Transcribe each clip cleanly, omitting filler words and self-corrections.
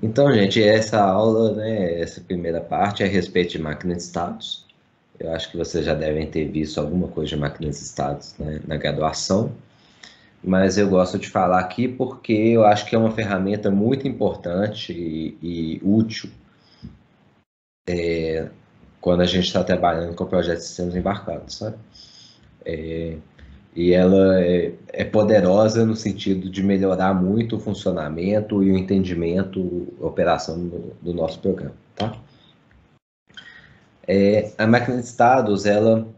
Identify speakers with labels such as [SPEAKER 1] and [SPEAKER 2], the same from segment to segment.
[SPEAKER 1] Então, gente, essa aula, né, essa primeira parte é a respeito de máquinas de estados. Eu acho que vocês já devem ter visto alguma coisa de máquinas de estados, né, na graduação, mas eu gosto de falar aqui porque eu acho que é uma ferramenta muito importante e útil quando a gente está trabalhando com projetos de sistemas embarcados, sabe? E ela é poderosa no sentido de melhorar muito o funcionamento e o entendimento, a operação do nosso programa, tá? A máquina de estados, ela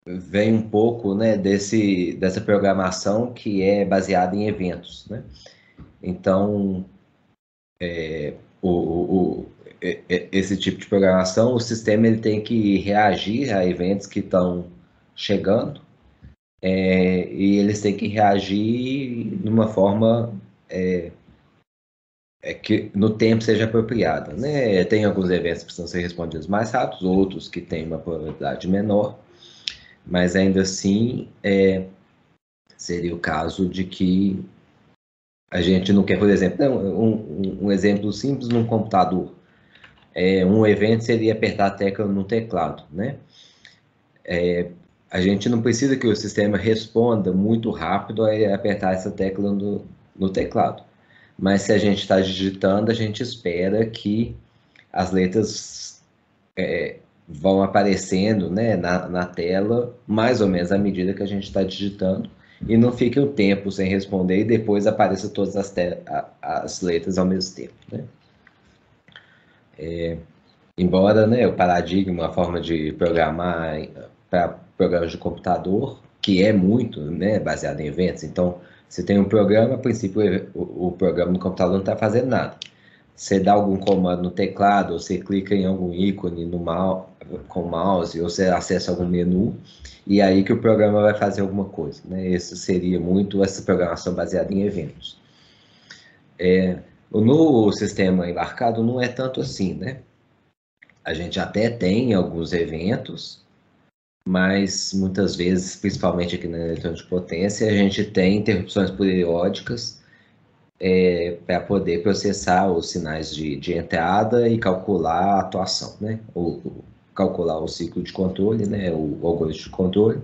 [SPEAKER 1] vem um pouco, né, dessa programação que é baseada em eventos, né? Então, o, o, esse tipo de programação, o sistema ele tem que reagir a eventos que estão chegando, e eles têm que reagir de uma forma que no tempo seja apropriada, né? Tem alguns eventos que precisam ser respondidos mais rápidos, outros que têm uma probabilidade menor, mas ainda assim seria o caso de que a gente não quer, por exemplo, um exemplo simples num computador. Um evento seria apertar a tecla no teclado, né? A gente não precisa que o sistema responda muito rápido a apertar essa tecla no teclado. Mas se a gente está digitando, a gente espera que as letras vão aparecendo, né, na tela, mais ou menos à medida que a gente está digitando, e não fique um tempo sem responder e depois apareça todas as letras ao mesmo tempo, né? Embora, né, o paradigma, a forma de programar para programas de computador, que é muito, né, baseado em eventos, então você tem um programa, a princípio o programa no computador não está fazendo nada. Você dá algum comando no teclado, ou você clica em algum ícone com o mouse, ou você acessa algum menu, e aí que o programa vai fazer alguma coisa, né? Esse seria muito essa programação baseada em eventos. No sistema embarcado não é tanto assim, né? A gente até tem alguns eventos, mas muitas vezes, principalmente aqui na eletrônica de potência, a gente tem interrupções periódicas para poder processar os sinais de entrada e calcular a atuação, né? Ou calcular o ciclo de controle, né? O algoritmo de controle,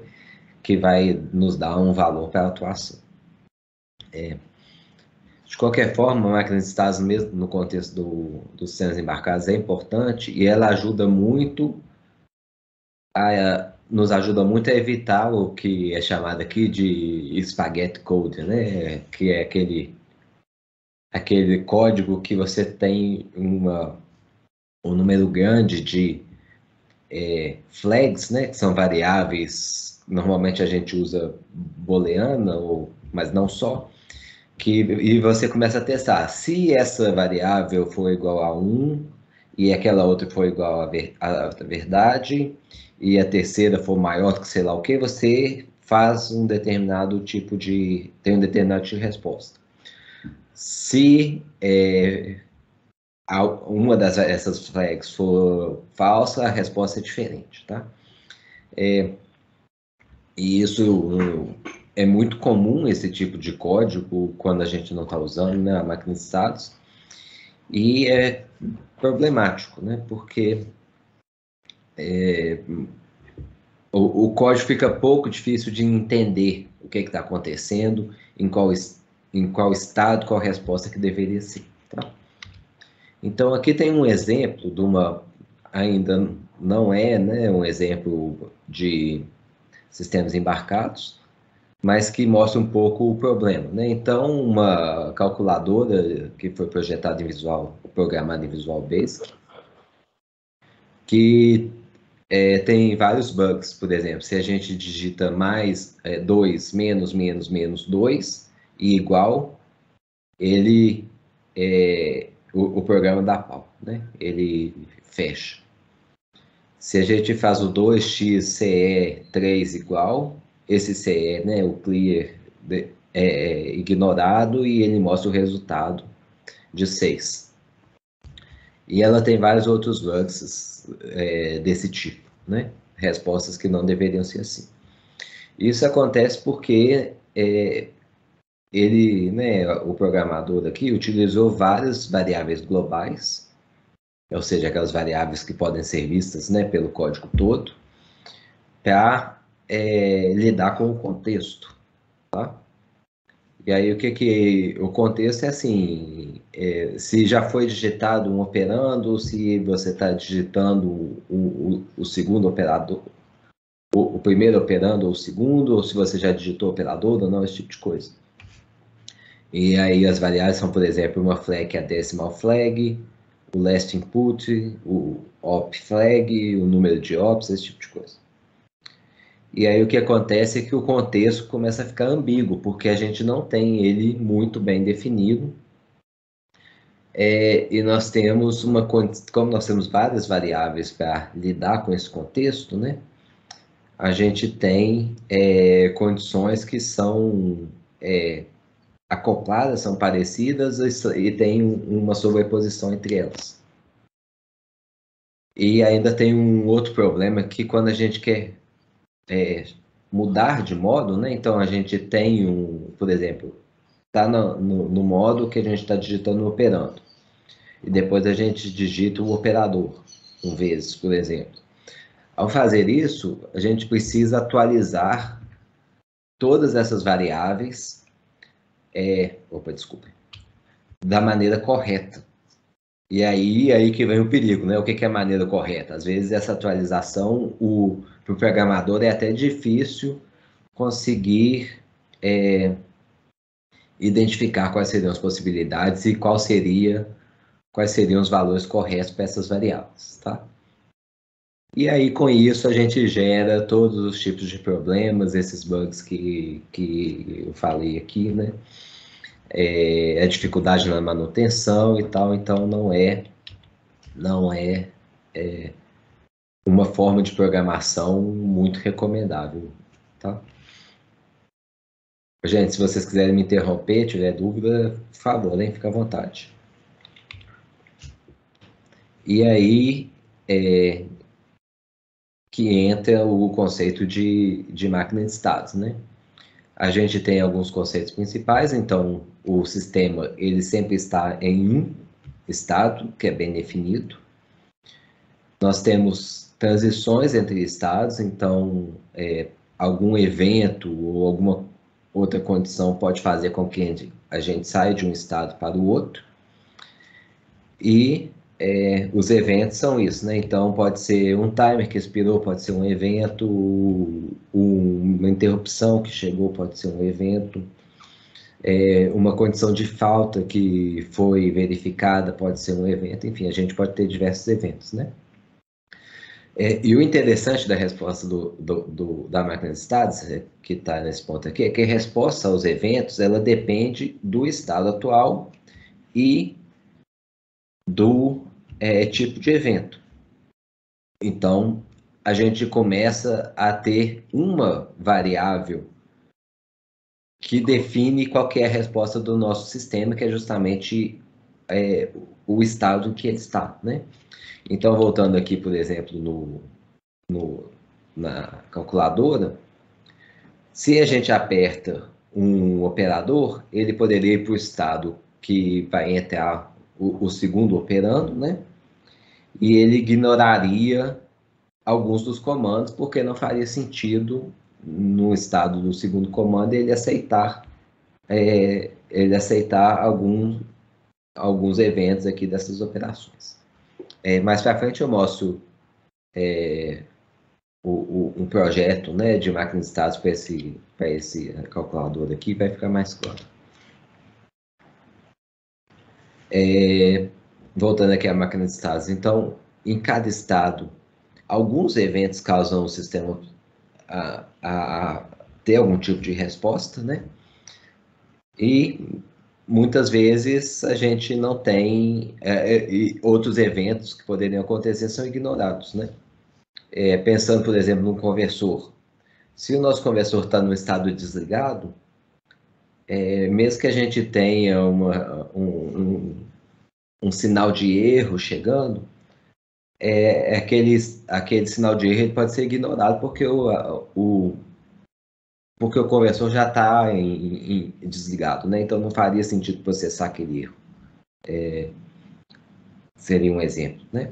[SPEAKER 1] que vai nos dar um valor para a atuação. De qualquer forma, a máquina de estados, mesmo no contexto dos sistemas embarcados, é importante e ela ajuda muito nos ajuda muito a evitar o que é chamado aqui de spaghetti code, né? Que é aquele código que você tem um número grande de flags, né? Que são variáveis, normalmente a gente usa booleana, mas não só, e você começa a testar. Se essa variável for igual a 1 e aquela outra for igual a verdade e a terceira for maior que sei lá o que, você faz tem um determinado tipo de resposta. Se uma dessas flags for falsa, a resposta é diferente, tá? E isso é muito comum, esse tipo de código, quando a gente não está usando, né, a máquina de dados. E é problemático, né? Porque o código fica pouco difícil de entender o que está acontecendo, em qual estado, qual resposta que deveria ser. Tá? Então, aqui tem um exemplo de ainda não é, né, um exemplo de sistemas embarcados, mas que mostra um pouco o problema. Né? Então, uma calculadora que foi projetada programada em Visual Basic, que tem vários bugs, por exemplo, se a gente digita mais 2, menos 2 e igual, ele o programa dá pau, né? Ele fecha. Se a gente faz o 2x CE 3 igual, esse CE, né, o clear, é ignorado e ele mostra o resultado de 6. E ela tem vários outros bugs desse tipo, né? Respostas que não deveriam ser assim. Isso acontece porque ele, né, o programador aqui utilizou várias variáveis globais, ou seja, aquelas variáveis que podem ser vistas, né, pelo código todo, para lidar com o contexto, tá? E aí o contexto é assim, se já foi digitado um operando, se você está digitando o segundo operador, o primeiro operando ou o segundo, ou se você já digitou operador ou não, esse tipo de coisa. E aí as variáveis são, por exemplo, uma flag que é a decimal flag, o last input, o op flag, o número de ops, esse tipo de coisa. E aí o que acontece é que o contexto começa a ficar ambíguo, porque a gente não tem ele muito bem definido. E nós temos como nós temos várias variáveis para lidar com esse contexto, né? A gente tem condições que são acopladas, são parecidas e tem uma sobreposição entre elas. E ainda tem um outro problema que quando a gente quer mudar de modo, né? Então a gente tem por exemplo, está no modo que a gente está digitando operando. E depois a gente digita o operador, vezes, por exemplo. Ao fazer isso, a gente precisa atualizar todas essas variáveis, desculpe, da maneira correta. E aí que vem o perigo, né? O que é a maneira correta? Às vezes essa atualização, para o programador é até difícil conseguir identificar quais seriam as possibilidades e quais seriam os valores corretos para essas variáveis, tá? E aí, com isso, a gente gera todos os tipos de problemas, esses bugs que eu falei aqui, né? A dificuldade na manutenção e tal, então não é uma forma de programação muito recomendável, tá? Gente, se vocês quiserem me interromper, tiver dúvida, por favor, hein? Fica à vontade. E aí que entra o conceito de máquina de estados, né? A gente tem alguns conceitos principais, então o sistema ele sempre está em um estado que é bem definido. Nós temos transições entre estados, então algum evento ou alguma outra condição pode fazer com que a gente saia de um estado para o outro. E os eventos são isso, né? Então pode ser um timer que expirou, pode ser um evento, uma interrupção que chegou, pode ser um evento. Uma condição de falta que foi verificada pode ser um evento, enfim, a gente pode ter diversos eventos, né? E o interessante da resposta da máquina de estados, que está nesse ponto aqui, é que a resposta aos eventos, ela depende do estado atual e do tipo de evento. Então, a gente começa a ter uma variável que define qual que é a resposta do nosso sistema, que é justamente o estado que ele está, né? Então, voltando aqui, por exemplo, na calculadora, se a gente aperta um operador, ele poderia ir para o estado que vai entrar o segundo operando, né? E ele ignoraria alguns dos comandos, porque não faria sentido no estado do segundo comando ele aceitar alguns eventos aqui dessas operações. Mais para frente eu mostro um projeto, né, de máquina de estados para esse calculador aqui, vai ficar mais claro. Voltando aqui à máquina de estados, então, em cada estado, alguns eventos causam o sistema a ter algum tipo de resposta, né? E muitas vezes a gente não tem, e outros eventos que poderiam acontecer são ignorados, né? Pensando, por exemplo, num conversor. Se o nosso conversor está no estado desligado, mesmo que a gente tenha um sinal de erro chegando, aquele sinal de erro ele pode ser ignorado porque porque o conversor já está desligado, né? Então não faria sentido processar aquele erro. Seria um exemplo, né?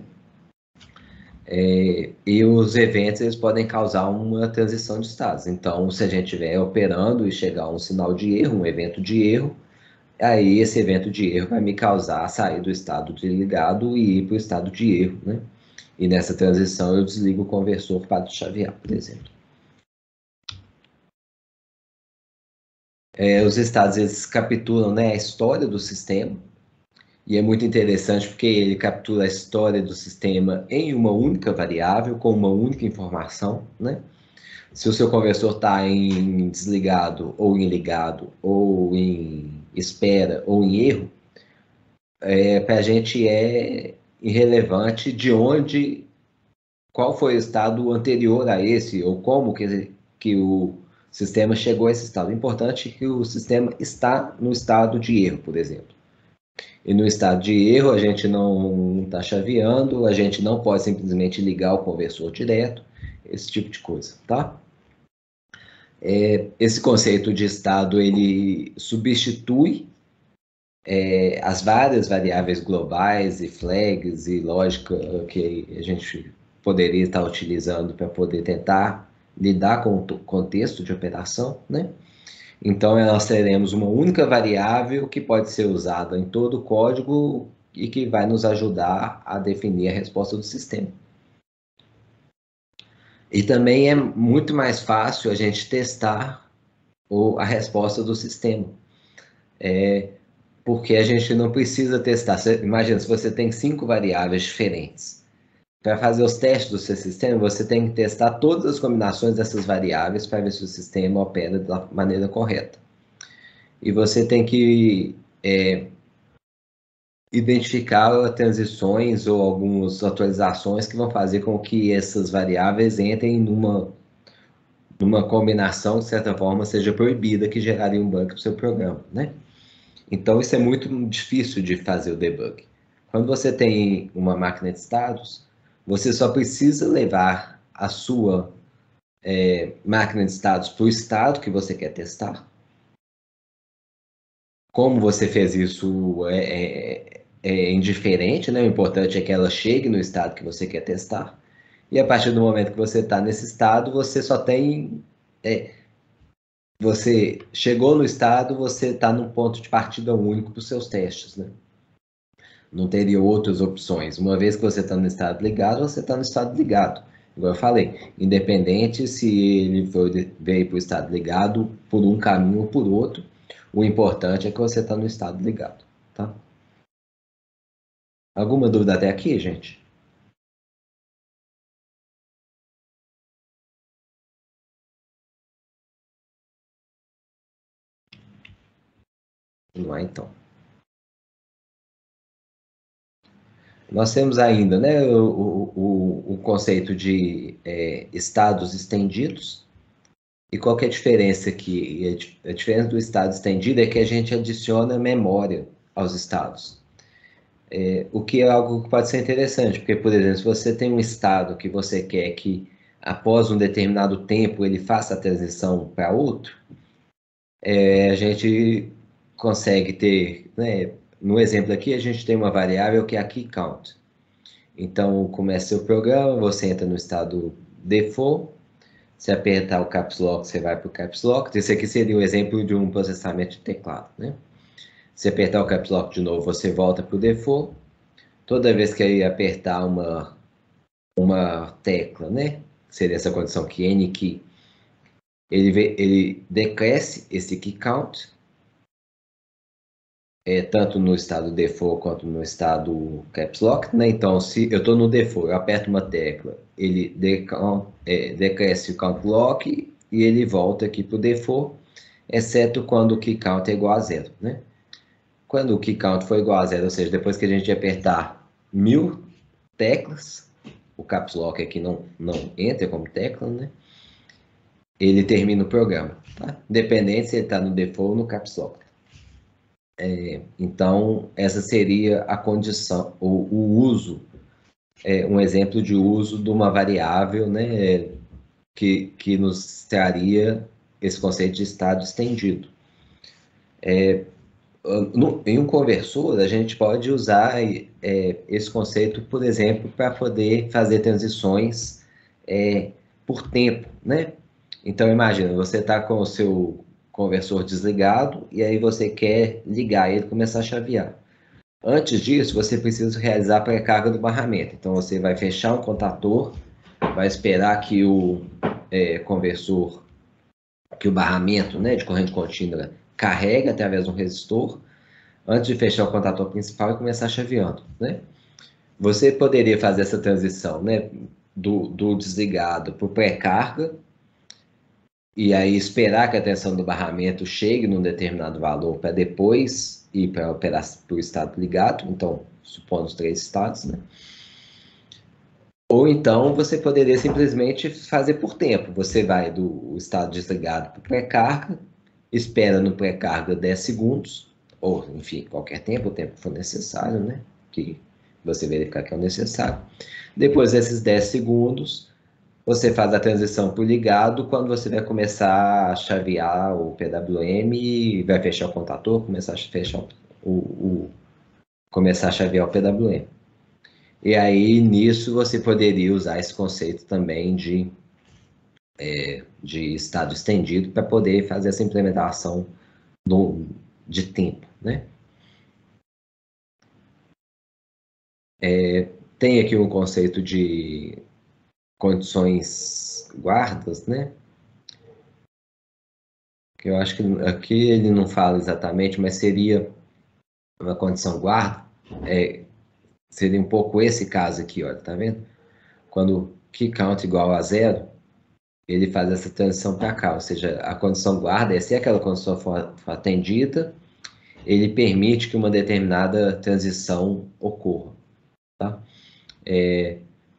[SPEAKER 1] E os eventos eles podem causar uma transição de estados. Então, se a gente estiver operando e chegar a um sinal de erro, um evento de erro, aí esse evento de erro vai me causar sair do estado de ligado e ir para o estado de erro, né? E nessa transição eu desligo o conversor para chavear, por exemplo. Os estados eles capturam, né, a história do sistema, e é muito interessante porque ele captura a história do sistema em uma única variável, com uma única informação, né? Se o seu conversor está em desligado, ou em ligado, ou em espera, ou em erro, para a gente é irrelevante de onde, qual foi o estado anterior a esse, ou como que o sistema chegou a esse estado. O importante é que o sistema está no estado de erro, por exemplo. E no estado de erro, a gente não está chaveando, a gente não pode simplesmente ligar o conversor direto, esse tipo de coisa, tá? Esse conceito de estado, ele substitui as várias variáveis globais e flags e lógica que a gente poderia estar utilizando para poder tentar lidar com o contexto de operação, né? Então, nós teremos uma única variável que pode ser usada em todo o código e que vai nos ajudar a definir a resposta do sistema. E também é muito mais fácil a gente testar a resposta do sistema. Porque a gente não precisa testar. Imagina, se você tem 5 variáveis diferentes. Para fazer os testes do seu sistema, você tem que testar todas as combinações dessas variáveis para ver se o sistema opera da maneira correta. E você tem que identificar transições ou algumas atualizações que vão fazer com que essas variáveis entrem numa combinação, de certa forma, seja proibida, que geraria um bug para o seu programa, né? Então, isso é muito difícil de fazer o debug. Quando você tem uma máquina de estados, você só precisa levar a sua máquina de estados para o estado que você quer testar. Como você fez isso é indiferente, né? O importante é que ela chegue no estado que você quer testar. E a partir do momento que você está nesse estado, você só tem. Você chegou no estado, você está num ponto de partida único para os seus testes, né? Não teria outras opções. Uma vez que você está no estado ligado, você está no estado ligado. Igual eu falei, independente se ele veio para o estado ligado por um caminho ou por outro, o importante é que você está no estado ligado, tá? Alguma dúvida até aqui, gente? Não é, então. Nós temos ainda, né, o conceito de estados estendidos. E qual que é a diferença aqui? A diferença do estado estendido é que a gente adiciona memória aos estados. O que é algo que pode ser interessante, porque, por exemplo, se você tem um estado que você quer que, após um determinado tempo, ele faça a transição para outro, a gente consegue ter, né, no exemplo aqui, a gente tem uma variável que é a key count. Então, começa seu programa, você entra no estado default, se apertar o caps lock, você vai para o caps lock. Esse aqui seria o exemplo de um processamento de teclado, né? Se apertar o caps lock de novo, você volta para o default. Toda vez que aí apertar uma tecla, né? Seria essa condição que N key, ele decresce esse key count, tanto no estado default quanto no estado caps lock, né? Então, se eu estou no default, eu aperto uma tecla, ele decresce o count lock e ele volta aqui para o default, exceto quando o key count é igual a zero, né? Quando o key count for igual a zero, ou seja, depois que a gente apertar 1000 teclas, o caps lock aqui não entra como tecla, né? Ele termina o programa, tá? Independente se ele está no default ou no caps lock. Então, essa seria a condição, o uso, um exemplo de uso de uma variável, né, que nos traria esse conceito de estado estendido. Em um conversor, a gente pode usar esse conceito, por exemplo, para poder fazer transições por tempo, né? Então, imagina, você está com o seu conversor desligado e aí você quer ligar ele e começar a chavear. Antes disso, você precisa realizar a pré-carga do barramento. Então, você vai fechar um contator, vai esperar que o conversor, que o barramento, né, de corrente contínua carregue através de um resistor, antes de fechar o contator principal e começar chaveando, né? Você poderia fazer essa transição, né, do desligado para o pré-carga, e aí esperar que a tensão do barramento chegue num determinado valor para depois ir para o estado ligado, então, supondo os 3 estados, né? Ou então você poderia simplesmente fazer por tempo. Você vai do estado desligado para o pré-carga, espera no pré-carga 10 segundos, ou enfim, qualquer tempo, o tempo que for necessário, né? Que você verificar que é o necessário. Depois desses 10 segundos, você faz a transição para o ligado quando você vai começar a chavear o PWM, vai fechar o contator, começar a fechar começar a chavear o PWM. E aí, nisso, você poderia usar esse conceito também de estado estendido para poder fazer essa implementação de tempo, né? Tem aqui um conceito de condições guardas, né? Que eu acho que aqui ele não fala exatamente, mas seria uma condição guarda, seria um pouco esse caso aqui, olha, tá vendo? Quando key count igual a 0, ele faz essa transição para cá, ou seja, a condição guarda é se aquela condição for atendida, ele permite que uma determinada transição ocorra, tá?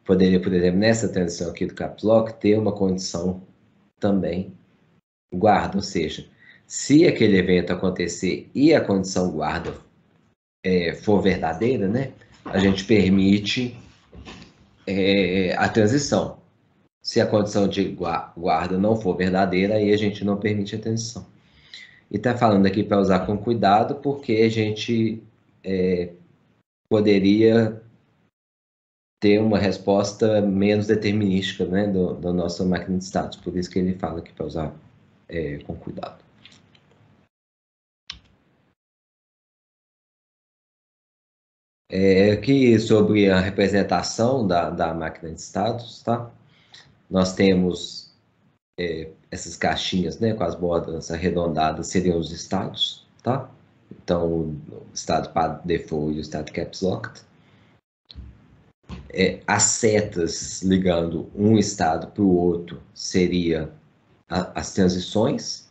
[SPEAKER 1] Poderia, por exemplo, nessa transição aqui do caps lock, ter uma condição também guarda, ou seja, se aquele evento acontecer e a condição guarda for verdadeira, né, a gente permite a transição. Se a condição de guarda não for verdadeira, aí a gente não permite a transição. E está falando aqui para usar com cuidado, porque a gente poderia ter uma resposta menos determinística, né, da nossa máquina de status. Por isso que ele fala aqui para usar com cuidado. Aqui sobre a representação da máquina de status, tá? Nós temos essas caixinhas, né, com as bordas arredondadas, seriam os estados, tá? Então, o estado par default e o estado caps locked. As setas ligando um estado para o outro seria as transições,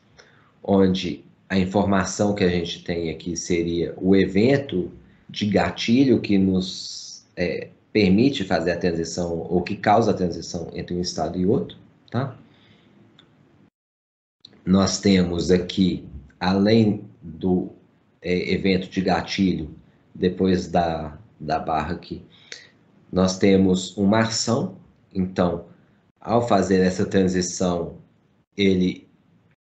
[SPEAKER 1] onde a informação que a gente tem aqui seria o evento de gatilho que nos permite fazer a transição, ou que causa a transição entre um estado e outro, tá? Nós temos aqui, além do evento de gatilho, depois da barra aqui, nós temos uma ação. Então, ao fazer essa transição, ele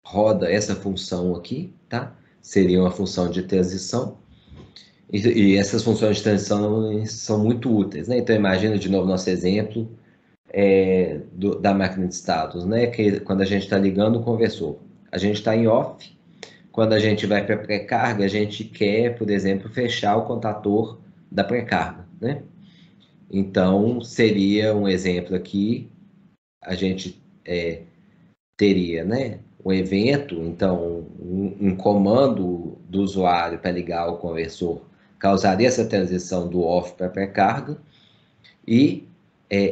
[SPEAKER 1] roda essa função aqui, tá? Seria uma função de transição. E essas funções de transição são muito úteis, né? Então, imagina de novo nosso exemplo da máquina de status, né? Que quando a gente está ligando o conversor, a gente está em off. Quando a gente vai para pré-carga, a gente quer, por exemplo, fechar o contator da pré-carga, né? Então, seria um exemplo aqui, a gente teria, né, um evento, então, um comando do usuário para ligar o conversor causaria essa transição do off para pré-carga, e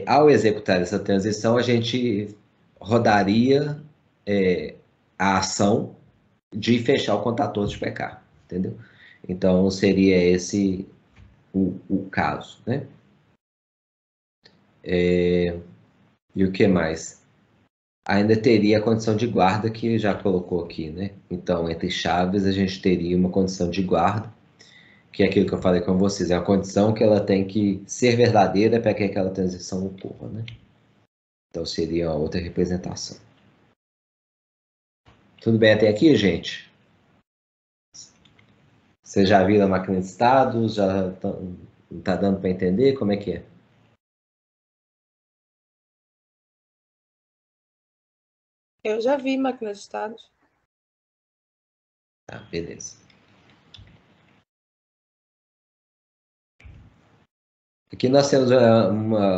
[SPEAKER 1] ao executar essa transição, a gente rodaria a ação de fechar o contator de pré-carga, entendeu? Então, seria esse o caso, né? E o que mais? Ainda teria a condição de guarda que já colocou aqui, né? Então, entre chaves, a gente teria uma condição de guarda, que é aquilo que eu falei com vocês, é a condição que ela tem que ser verdadeira para que aquela transição ocorra, né? Então, seria outra representação. Tudo bem até aqui, gente? Vocês já viram a máquina de estados? Já tá dando para entender como é que é?
[SPEAKER 2] Eu já vi máquina de estados.
[SPEAKER 1] Tá, beleza. Aqui nós temos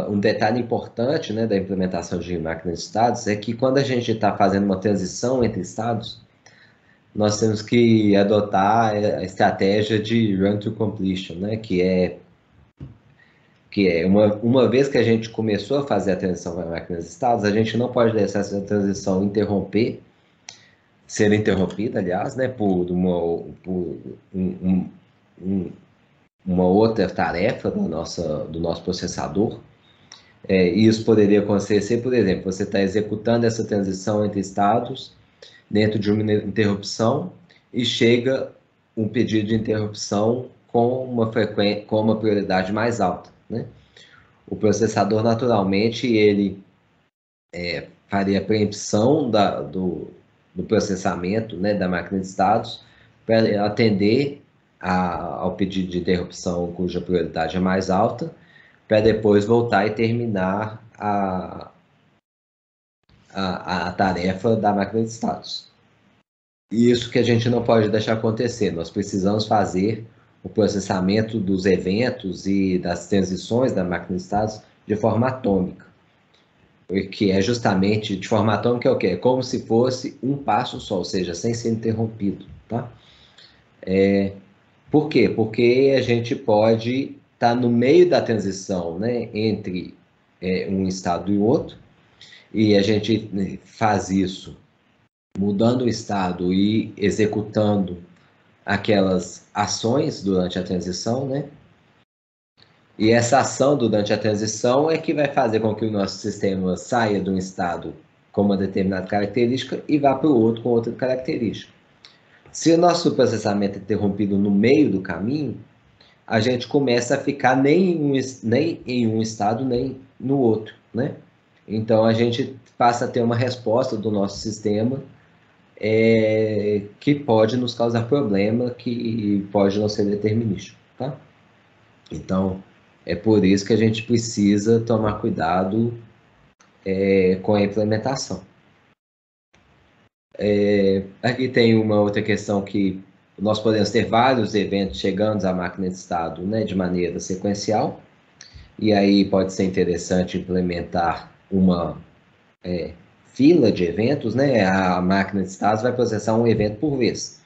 [SPEAKER 1] um detalhe importante, né, da implementação de máquinas de estados, é que quando a gente está fazendo uma transição entre estados, nós temos que adotar a estratégia de run to completion, né, que é uma vez que a gente começou a fazer a transição para máquinas de estados, a gente não pode deixar essa transição ser interrompida, aliás, né, por uma outra tarefa do nosso processador. E isso poderia acontecer, por exemplo, você está executando essa transição entre estados dentro de uma interrupção e chega um pedido de interrupção com uma prioridade mais alta, né? O processador, naturalmente, ele faria a preempção do processamento, né, da máquina de estados para atender ao pedido de interrupção cuja prioridade é mais alta, para depois voltar e terminar a tarefa da máquina de estados. E isso que a gente não pode deixar acontecer. Nós precisamos fazer o processamento dos eventos e das transições da máquina de estados de forma atômica. Que é justamente, de forma atômica é o quê? É como se fosse um passo só, ou seja, sem ser interrompido, tá? Por quê? Porque a gente pode estar no meio da transição, né, entre um estado e outro, e a gente faz isso mudando o estado e executando aquelas ações durante a transição, né? E essa ação durante a transição é que vai fazer com que o nosso sistema saia de um estado com uma determinada característica e vá para o outro com outra característica. Se o nosso processamento é interrompido no meio do caminho, a gente começa a ficar nem em um estado nem no outro, né? Então a gente passa a ter uma resposta do nosso sistema que pode nos causar problema, que pode não ser determinístico, tá? Então, é por isso que a gente precisa tomar cuidado com a implementação. Aqui tem uma outra questão que nós podemos ter vários eventos chegando à máquina de estado, né, de maneira sequencial, e aí pode ser interessante implementar uma fila de eventos, né? A máquina de estados vai processar um evento por vez.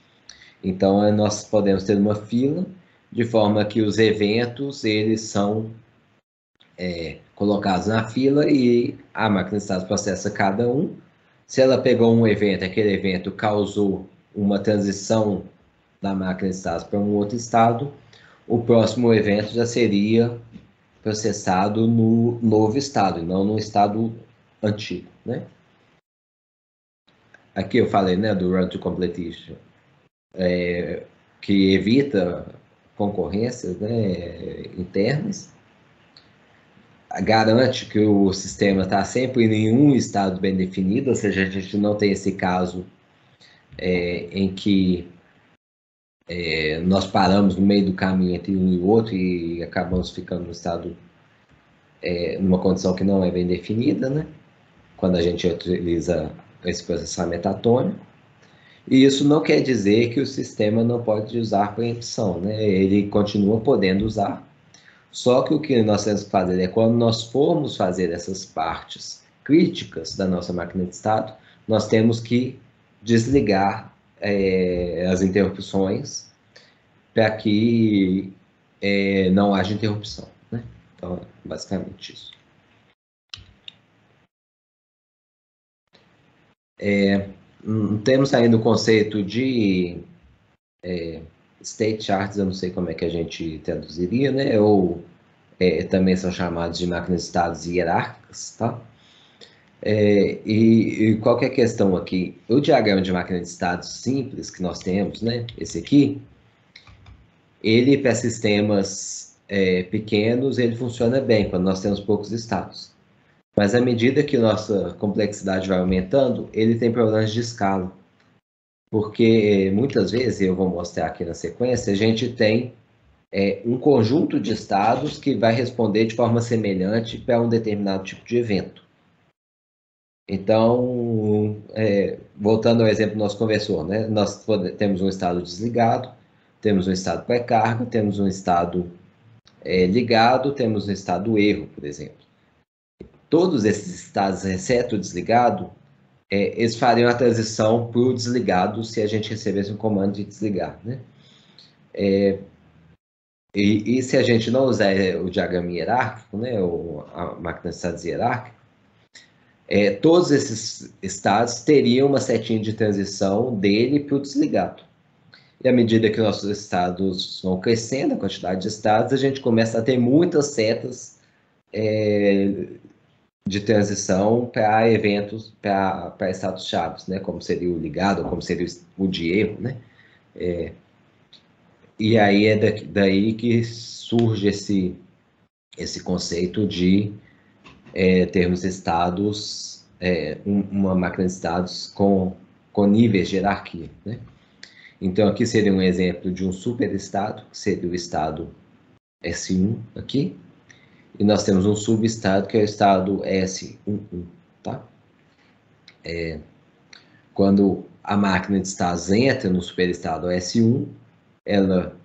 [SPEAKER 1] Então, nós podemos ter uma fila de forma que os eventos eles são colocados na fila e a máquina de estados processa cada um. Se ela pegou um evento, aquele evento causou uma transição da máquina de estados para um outro estado, o próximo evento já seria processado no novo estado, e não no estado antigo, né? Aqui eu falei, né, do run to completion, que evita concorrências, né, internas, garante que o sistema está sempre em um estado bem definido, ou seja, a gente não tem esse caso em que nós paramos no meio do caminho entre um e o outro e acabamos ficando no estado, numa condição que não é bem definida, né? Quando a gente utiliza esse processamento atômico. E isso não quer dizer que o sistema não pode usar preempção, né? Ele continua podendo usar. Só que o que nós temos que fazer é quando nós formos fazer essas partes críticas da nossa máquina de estado, nós temos que desligar as interrupções para que não haja interrupção, né? Então, basicamente isso. Temos ainda o conceito de state charts, eu não sei como é que a gente traduziria, né? Ou também são chamados de máquinas de estados hierárquicas, tá? E qual que é a questão aqui? O diagrama de máquina de estados simples que nós temos, né? Esse aqui, ele para sistemas pequenos, ele funciona bem quando nós temos poucos estados. Mas à medida que nossa complexidade vai aumentando, ele tem problemas de escala. Porque muitas vezes, eu vou mostrar aqui na sequência, a gente tem um conjunto de estados que vai responder de forma semelhante para um determinado tipo de evento. Então, voltando ao exemplo do nosso conversor, né? Nós temos um estado desligado, temos um estado pré-carga, temos um estado ligado, temos um estado erro, por exemplo. Todos esses estados, exceto o desligado, eles fariam a transição para o desligado se a gente recebesse um comando de desligar, né? E se a gente não usar o diagrama hierárquico, né, ou a máquina de estados hierárquica, todos esses estados teriam uma setinha de transição dele para o desligado. E à medida que nossos estados vão crescendo, a quantidade de estados, a gente começa a ter muitas setas de transição para eventos, para status chaves, né? Como seria o ligado, ou como seria o de erro, né? E aí é daí que surge esse conceito de termos estados, uma máquina de estados com níveis de hierarquia, né? Então aqui seria um exemplo de um superestado, que seria o estado S1 aqui, e nós temos um subestado que é o estado S11, tá? Quando a máquina de estados entra no superestado S1, ela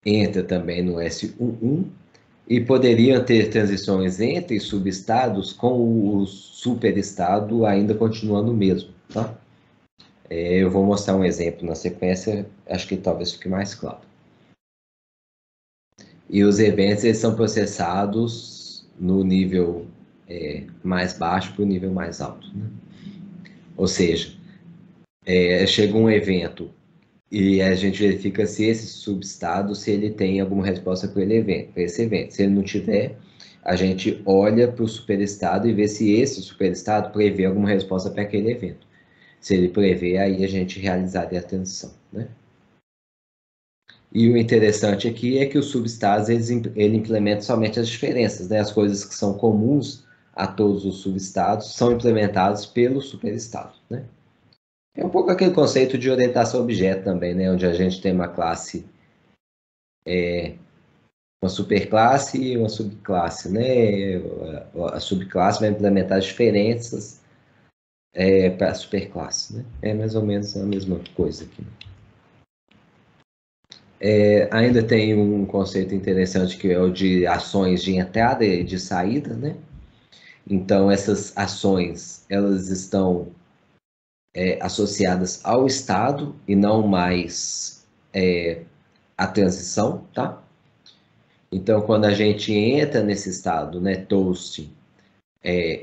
[SPEAKER 1] entra também no S11 e poderiam ter transições entre subestados com o superestado ainda continuando o mesmo, tá? Eu vou mostrar um exemplo na sequência, acho que talvez fique mais claro. E os eventos eles são processados no nível mais baixo para o nível mais alto, né? Ou seja, chega um evento e a gente verifica se esse subestado, se ele tem alguma resposta para esse evento. Se ele não tiver, a gente olha para o superestado e vê se esse superestado prevê alguma resposta para aquele evento. Se ele prevê, aí a gente realizaria a transição, né? E o interessante aqui é que os subestados ele implementa somente as diferenças, né? As coisas que são comuns a todos os subestados são implementadas pelo superestado, né? É um pouco aquele conceito de orientação a objeto também, né? Onde a gente tem uma classe, uma superclasse e uma subclasse, né? A subclasse vai implementar as diferenças para a superclasse, né? É mais ou menos a mesma coisa aqui. Ainda tem um conceito interessante que é o de ações de entrada e de saída, né? Então, essas ações, elas estão associadas ao estado e não mais à transição, tá? Então, quando a gente entra nesse estado, né, toast,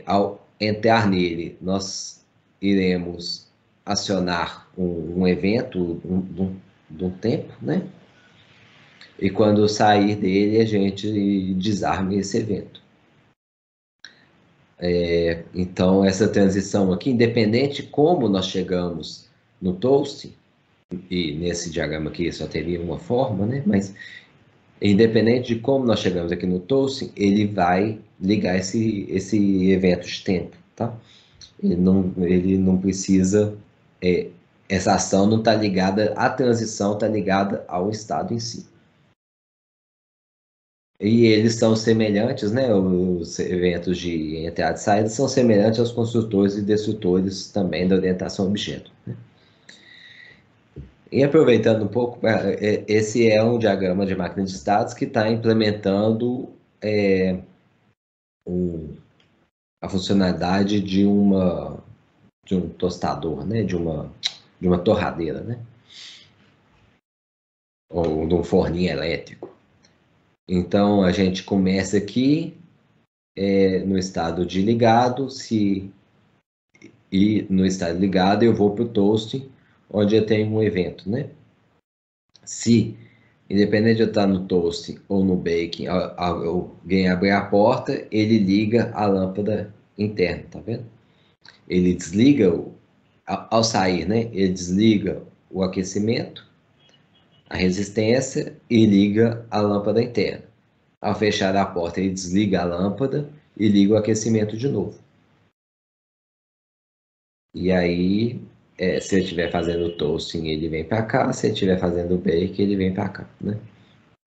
[SPEAKER 1] ao entrar nele, nós iremos acionar um evento de um tempo, né? E quando sair dele, a gente desarma esse evento. Então, essa transição aqui, independente de como nós chegamos no toast, e nesse diagrama aqui só teria uma forma, né? Mas independente de como nós chegamos aqui no toast, ele vai ligar esse evento de tempo, tá? Ele não precisa, essa ação não está ligada, a transição está ligada ao estado em si. E eles são semelhantes, né? Os eventos de entrada e saída são semelhantes aos construtores e destrutores também da orientação a objeto, né? E aproveitando um pouco, esse é um diagrama de máquina de estados que está implementando a funcionalidade de um tostador, né? De uma torradeira, né? Ou de um forninho elétrico. Então, a gente começa aqui no estado de ligado, e no estado ligado eu vou para o toast, onde eu tenho um evento, né? Se, independente de eu estar no toast ou no baking, alguém abrir a porta, ele liga a lâmpada interna, tá vendo? Ele desliga, ao sair, né? Ele desliga o aquecimento, a resistência e liga a lâmpada interna. Ao fechar a porta, ele desliga a lâmpada e liga o aquecimento de novo. E aí, se eu estiver fazendo toasting, ele vem para cá, se eu estiver fazendo bake, ele vem para cá, né?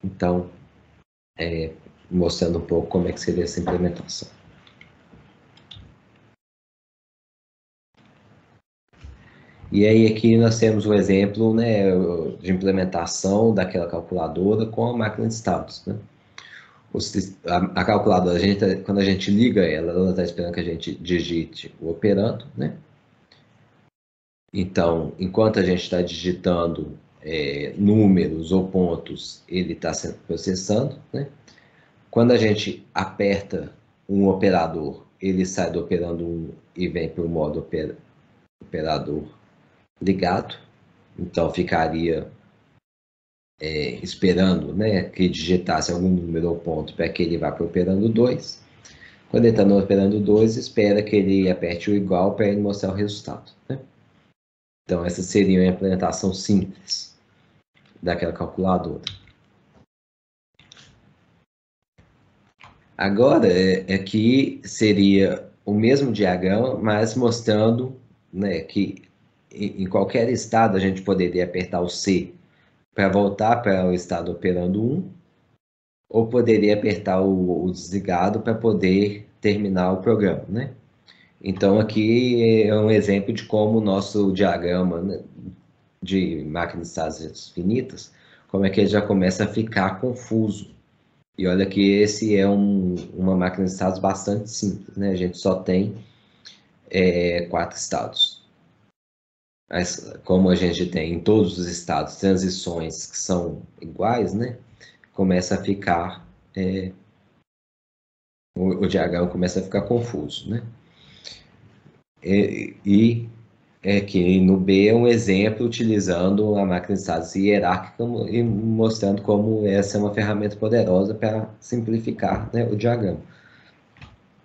[SPEAKER 1] Então, mostrando um pouco como é que seria essa implementação. E aí aqui nós temos um exemplo, né, de implementação daquela calculadora com a máquina de estados, né? A calculadora, quando a gente liga ela está esperando que a gente digite o operando, né? Então, enquanto a gente está digitando números ou pontos, ele está processando, né? Quando a gente aperta um operador, ele sai do operando 1 e vem para o modo operador ligado. Então, ficaria esperando, né, que digitasse algum número ou ponto para que ele vá para o operando 2. Quando ele está no operando 2, espera que ele aperte o igual para ele mostrar o resultado, né? Então, essa seria uma implementação simples daquela calculadora. Agora, aqui seria o mesmo diagrama, mas mostrando, né, que em qualquer estado a gente poderia apertar o C para voltar para o estado operando 1, ou poderia apertar o desligado para poder terminar o programa, né? Então, aqui é um exemplo de como o nosso diagrama, né, de máquina de estados finitas, como é que ele já começa a ficar confuso. E olha que esse é uma máquina de estados bastante simples, né? A gente só tem 4 estados. Mas como a gente tem em todos os estados transições que são iguais, né? Começa a ficar... o diagrama começa a ficar confuso, né? E que no B é um exemplo utilizando a máquina de estados hierárquica e mostrando como essa é uma ferramenta poderosa para simplificar, né, o diagrama.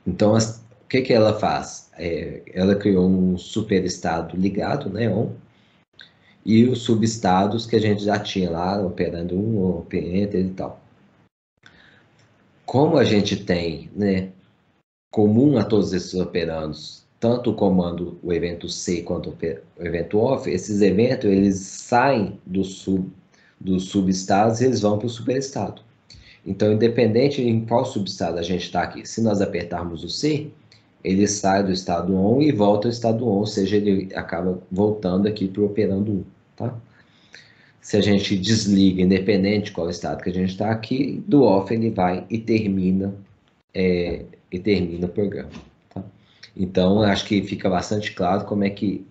[SPEAKER 1] Então, o que ela faz? Ela criou um superestado ligado, né, ON, e os subestados que a gente já tinha lá, operando 1, openter e tal. Como a gente tem, né, comum a todos esses operandos, tanto o comando, o evento C, quanto o evento OFF, esses eventos, eles saem dos subestados e eles vão para o superestado. Então, independente em qual subestado a gente está aqui, se nós apertarmos o C, ele sai do estado ON e volta ao estado ON, ou seja, ele acaba voltando aqui para o operando 1, tá? Se a gente desliga, independente de qual estado que a gente está aqui, do OFF ele vai e termina o programa. Tá? Então, acho que fica bastante claro como é que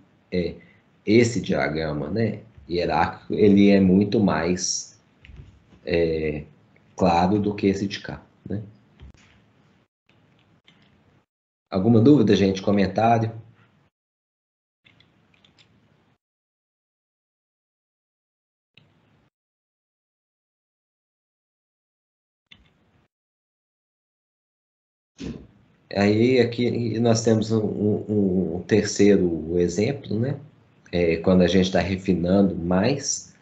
[SPEAKER 1] esse diagrama, né, hierárquico, ele é muito mais claro do que esse de cá. Né? Alguma dúvida, gente? Comentário? Aí aqui nós temos um terceiro exemplo, né? Quando a gente está refinando mais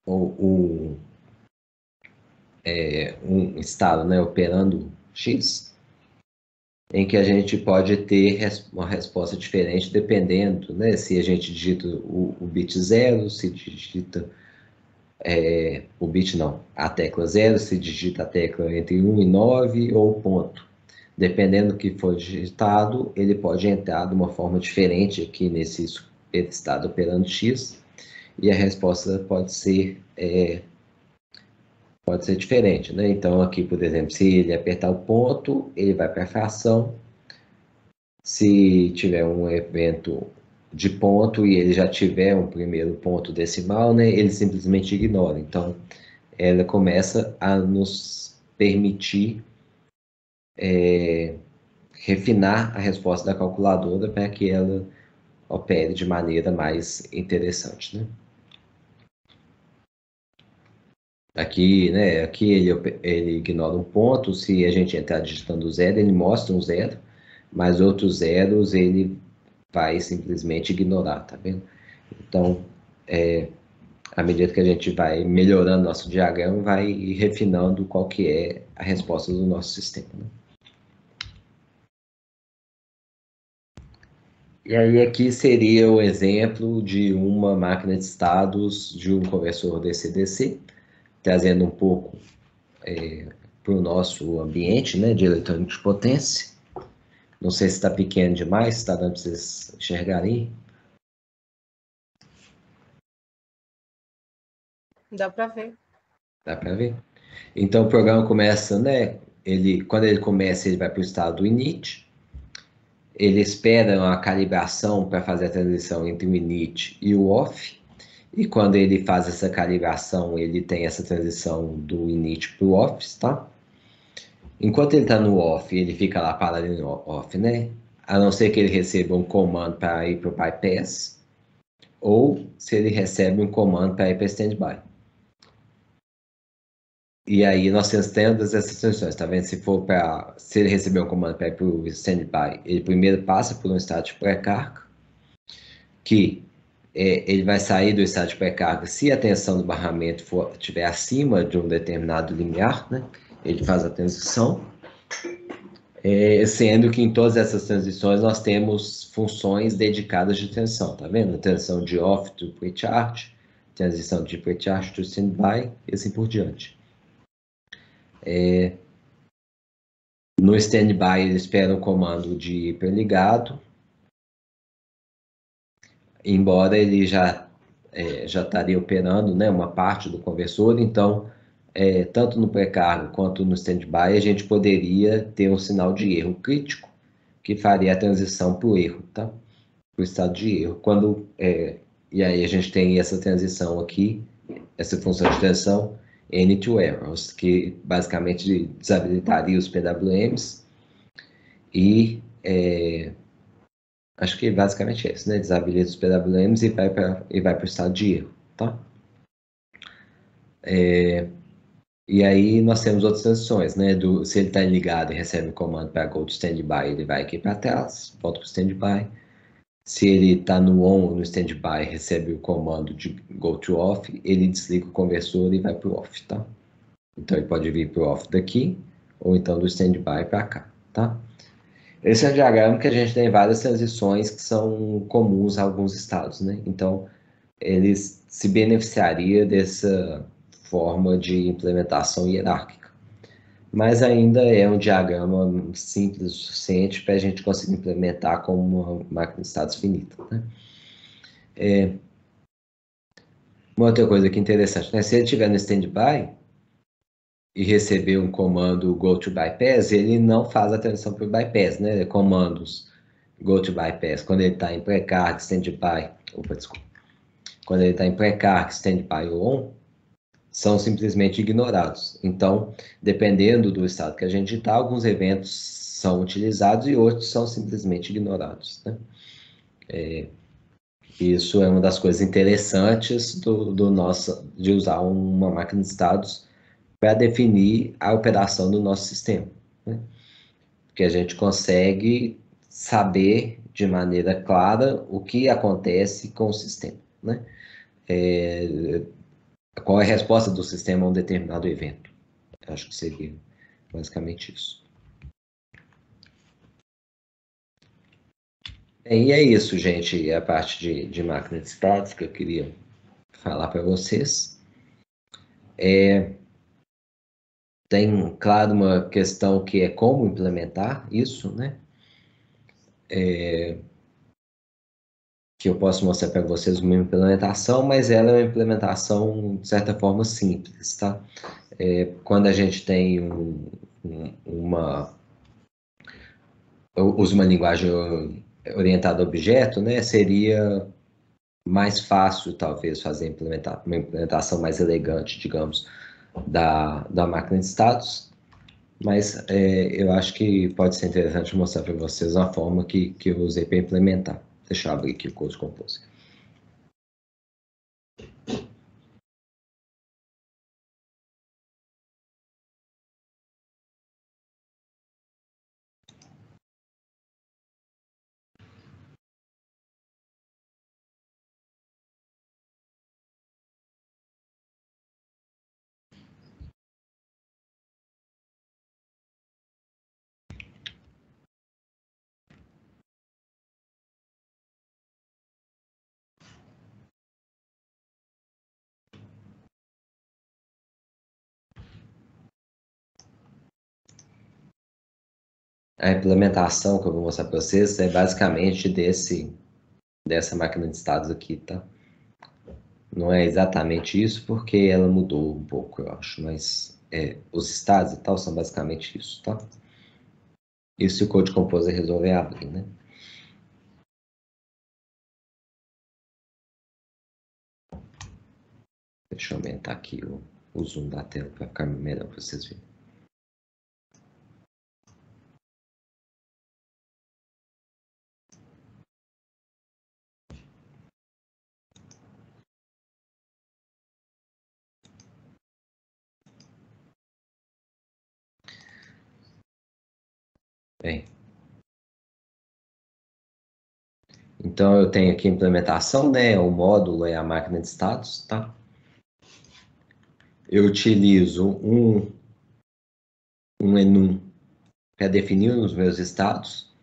[SPEAKER 1] um estado, né, operando X, em que a gente pode ter uma resposta diferente dependendo, né, se a gente digita o bit 0, se digita o bit não, a tecla 0, se digita a tecla entre 1 e 9 ou ponto. Dependendo do que for digitado, ele pode entrar de uma forma diferente aqui nesse estado operando X, e a resposta pode ser diferente, né? Então, aqui, por exemplo, se ele apertar o ponto, ele vai para a fração. Se tiver um evento de ponto e ele já tiver um primeiro ponto decimal, né, ele simplesmente ignora. Então, ela começa a nos permitir refinar a resposta da calculadora para que ela opere de maneira mais interessante, né? Aqui, né, aqui ele ignora um ponto, se a gente entrar digitando zero, ele mostra um zero, mas outros zeros ele vai simplesmente ignorar, tá vendo? Então, à medida que a gente vai melhorando nosso diagrama, vai refinando qual que é a resposta do nosso sistema. Né? E aí aqui seria o exemplo de uma máquina de estados de um conversor DC-DC, trazendo um pouco para o nosso ambiente, né, de eletrônica de potência. Não sei se está pequeno demais, se está dando para vocês enxergarem.
[SPEAKER 2] Dá para ver.
[SPEAKER 1] Dá para ver? Então o programa começa, né? Quando ele começa, ele vai para o estado init. Ele espera uma calibração para fazer a transição entre o init e o off. E quando ele faz essa calibração, ele tem essa transição do init para o off, tá? Enquanto ele está no off, ele fica lá parado no off, né? A não ser que ele receba um comando para ir para o bypass, ou se ele recebe um comando para ir para standby. E aí nós temos essas transições, tá vendo? Se ele receber um comando para ir para o standby, ele primeiro passa por um estado de pré-carga, que ele vai sair do estado de pré-carga se a tensão do barramento estiver acima de um determinado limiar, né? Ele faz a transição, sendo que em todas essas transições nós temos funções dedicadas de tensão, tá vendo? Tensão de off to pre-charge, transição de pre-charge to standby e assim por diante. No standby ele espera o comando de hiperligado, embora ele já estaria operando, né, uma parte do conversor, então tanto no pré-carga quanto no standby a gente poderia ter um sinal de erro crítico que faria a transição para o erro, tá? Para o estado de erro. E aí a gente tem essa transição aqui, essa função de transição N to errors, que basicamente desabilitaria os PWMs e acho que basicamente é isso, né? Desabilita os PWMs e vai para o estado de erro, tá? E aí nós temos outras transições, né? Se ele está ligado e recebe o comando para go to standby, ele vai aqui para trás, volta para o standby. Se ele está no on ou no standby, recebe o comando de go to off, ele desliga o conversor e vai para o off, tá? Então ele pode vir para o off daqui, ou então do standby para cá, tá? Esse é um diagrama que a gente tem várias transições que são comuns a alguns estados, né? Então, ele se beneficiaria dessa forma de implementação hierárquica. Mas ainda é um diagrama simples o suficiente para a gente conseguir implementar como uma máquina de estados finita, né? Uma outra coisa que é interessante, né? Se ele estiver no standby e receber um comando go to bypass, ele não faz a transição para o bypass, né? Comandos go to bypass, quando ele está em pré-carga, standby, desculpa. Quando ele está em pré-carga, standby ou on, são simplesmente ignorados. Então, dependendo do estado que a gente está, alguns eventos são utilizados e outros são simplesmente ignorados, né? Isso é uma das coisas interessantes de usar uma máquina de estados para definir a operação do nosso sistema, né? Porque a gente consegue saber de maneira clara o que acontece com o sistema, né? Qual é a resposta do sistema a um determinado evento. Acho que seria basicamente isso. E é isso, gente, é a parte de máquina de estados que eu queria falar para vocês. Tem, claro, uma questão que é como implementar isso, né? Que eu posso mostrar para vocês uma implementação, mas ela é uma implementação, de certa forma, simples, tá? Quando a gente tem usa uma linguagem orientada a objeto, né? Seria mais fácil, talvez, uma implementação mais elegante, digamos, da máquina de status, mas eu acho que pode ser interessante mostrar para vocês a forma que eu usei para implementar. Deixa eu abrir aqui o Code Compose. A implementação que eu vou mostrar para vocês é basicamente dessa máquina de estados aqui, tá? Não é exatamente isso, porque ela mudou um pouco, eu acho, mas os estados e tal são basicamente isso, tá? Isso se o Code Composer resolver abrir, né? Deixa eu aumentar aqui o zoom da tela para ficar melhor para vocês verem. Bem, então eu tenho aqui a implementação, né? O módulo é a máquina de estados, tá? Eu utilizo um enum para definir os meus estados.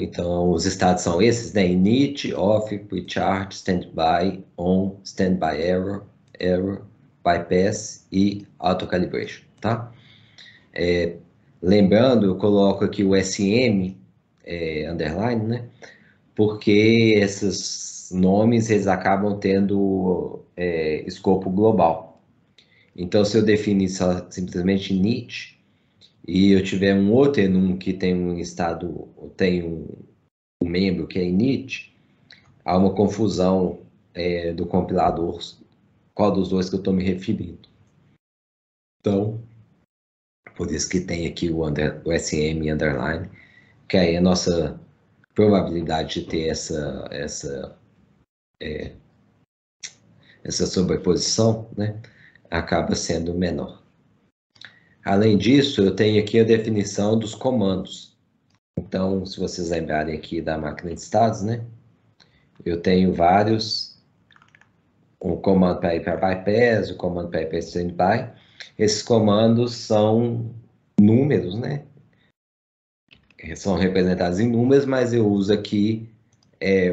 [SPEAKER 1] Então, os estados são esses, né? Init, off, pre-chart, standby, on, standby error, bypass e auto-calibration, tá? Lembrando, eu coloco aqui o SM, underline, né? Porque esses nomes, eles acabam tendo escopo global. Então, se eu definir simplesmente init, e eu tiver um outro enum que tem um estado, tem um membro que é init, há uma confusão do compilador, qual dos dois que eu estou me referindo. Então, por isso que tem aqui o SM underline, que aí a nossa probabilidade de ter essa sobreposição, né, acaba sendo menor. Além disso, eu tenho aqui a definição dos comandos. Então, se vocês lembrarem aqui da máquina de estados, né, eu tenho vários, um comando para ir para bypass, o comando para ir para standby. Esses comandos são números, né? São representados em números, mas eu uso aqui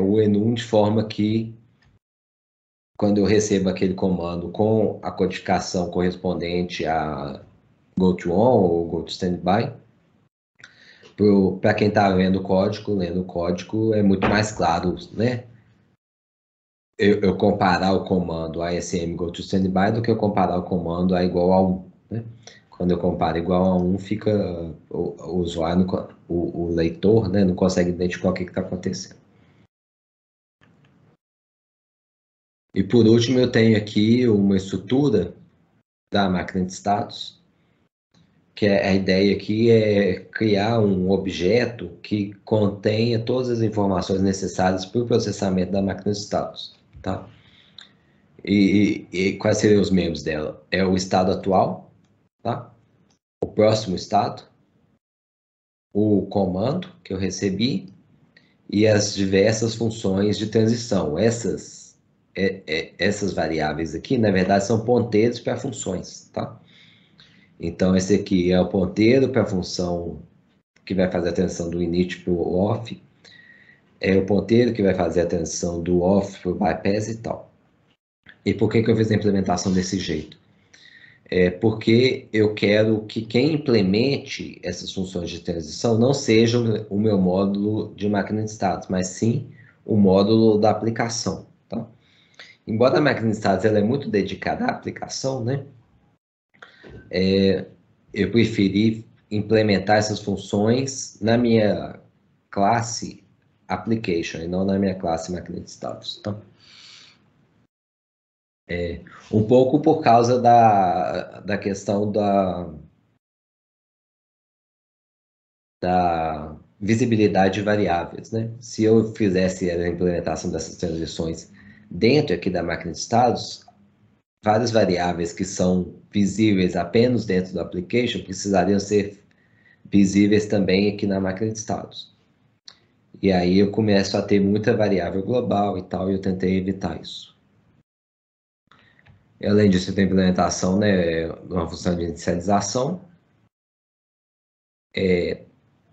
[SPEAKER 1] o enum de forma que, quando eu recebo aquele comando com a codificação correspondente a go to on ou go to standby, para quem está lendo o código, é muito mais claro, né? Eu comparar o comando ASM go to standby do que eu comparar o comando a igual a 1, né? Quando eu comparo igual a 1, fica o usuário, o leitor, né, não consegue identificar o que está acontecendo. E por último, eu tenho aqui uma estrutura da máquina de status, que a ideia aqui é criar um objeto que contenha todas as informações necessárias para o processamento da máquina de status, tá? E quais seriam os membros dela? É o estado atual, tá? O próximo estado, o comando que eu recebi e as diversas funções de transição. Essas variáveis aqui, na verdade, são ponteiros para funções, tá? Então, esse aqui é o ponteiro para a função que vai fazer a transição do init para o off, é o ponteiro que vai fazer a transição do off para o bypass e tal. E por que eu fiz a implementação desse jeito? Porque eu quero que quem implemente essas funções de transição não seja o meu módulo de máquina de estados, mas sim o módulo da aplicação. Tá? Embora a máquina de estados ela é muito dedicada à aplicação, né? Eu preferi implementar essas funções na minha classe application e não na minha classe máquina de estados. Tá? Um pouco por causa da questão da visibilidade de variáveis, né? Se eu fizesse a implementação dessas transições dentro aqui da máquina de estados, várias variáveis que são visíveis apenas dentro do application precisariam ser visíveis também aqui na máquina de estados. E aí eu começo a ter muita variável global e tal, e eu tentei evitar isso. E, além disso, tem implementação, né, uma função de inicialização.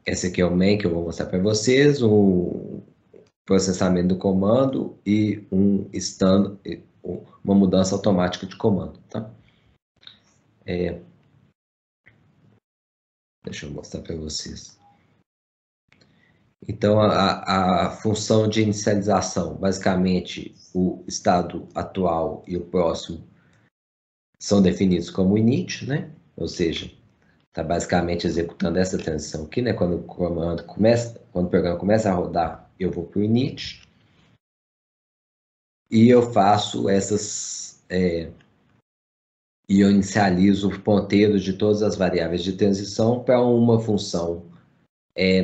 [SPEAKER 1] Esse aqui é o main que eu vou mostrar para vocês, o processamento do comando e uma mudança automática de comando, tá? Deixa eu mostrar para vocês. Então, a função de inicialização, basicamente, o estado atual e o próximo são definidos como init, né? Ou seja, está basicamente executando essa transição aqui, né? Quando o programa começa a rodar, eu vou para o init e eu faço e eu inicializo o ponteiro de todas as variáveis de transição para uma função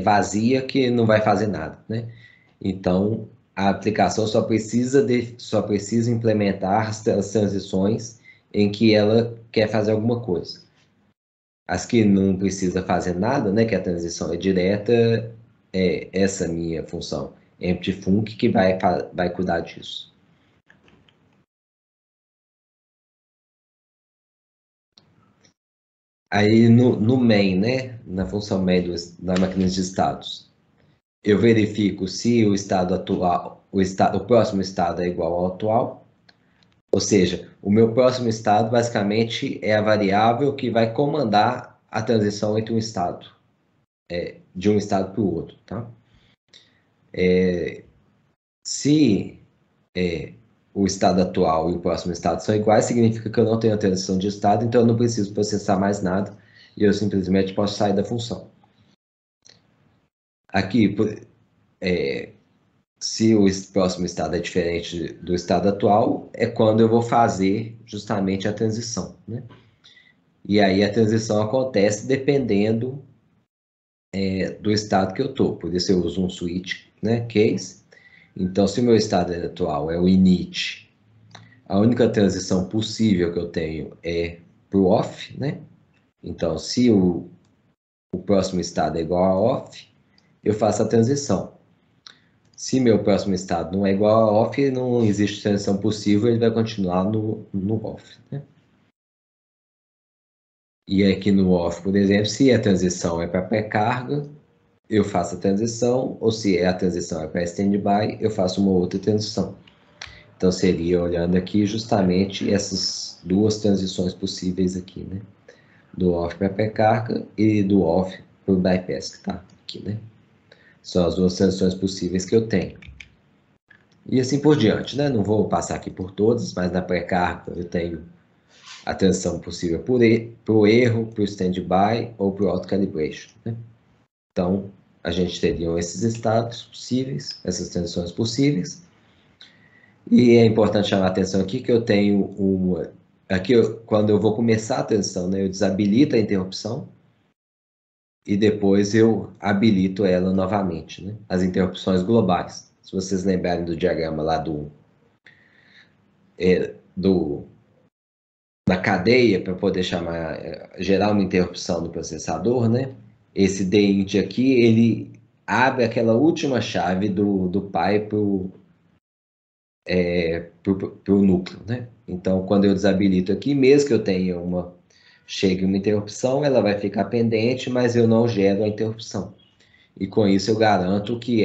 [SPEAKER 1] vazia que não vai fazer nada, né? Então, a aplicação só precisa implementar as transições em que ela quer fazer alguma coisa. As que não precisa fazer nada, né, que a transição é direta, é essa minha função, empty func, que vai cuidar disso. Aí no main, né, na função main da máquina de estados, eu verifico se o estado atual, o próximo estado é igual ao atual, ou seja, o meu próximo estado basicamente é a variável que vai comandar a transição entre um estado, de um estado para o outro, tá? Se o estado atual e o próximo estado são iguais, significa que eu não tenho a transição de estado, então eu não preciso processar mais nada e eu simplesmente posso sair da função. Aqui, se o próximo estado é diferente do estado atual, é quando eu vou fazer justamente a transição, né? E aí a transição acontece dependendo do estado que eu estou. Por isso eu uso um switch, né, case. Então, se o meu estado atual é o init, a única transição possível que eu tenho é para o off, né? Então, se o próximo estado é igual a off, eu faço a transição. Se meu próximo estado não é igual a off, não existe transição possível, ele vai continuar no off, né? E aqui no off, por exemplo, se a transição é para pré-carga, eu faço a transição, ou se a transição é para standby, eu faço uma outra transição. Então, seria olhando aqui justamente essas duas transições possíveis aqui, né? Do off para pré-carga e do off para o bypass, que está aqui, né? São as duas transições possíveis que eu tenho. E assim por diante, né? Não vou passar aqui por todas, mas na pré-carga eu tenho a transição possível para o erro, para o standby ou para o auto-calibration, né? Então, a gente teria esses estados possíveis, essas transições possíveis. E é importante chamar a atenção aqui que eu tenho uma... Aqui, quando eu vou começar a transição, né, eu desabilito a interrupção e depois eu habilito ela novamente, né? As interrupções globais. Se vocês lembrarem do diagrama lá da cadeia, para poder gerar uma interrupção no processador, né? Esse DINT aqui, ele abre aquela última chave do pai para o núcleo, né? Então, quando eu desabilito aqui, mesmo que eu tenha chegue uma interrupção, ela vai ficar pendente, mas eu não gero a interrupção. E com isso eu garanto que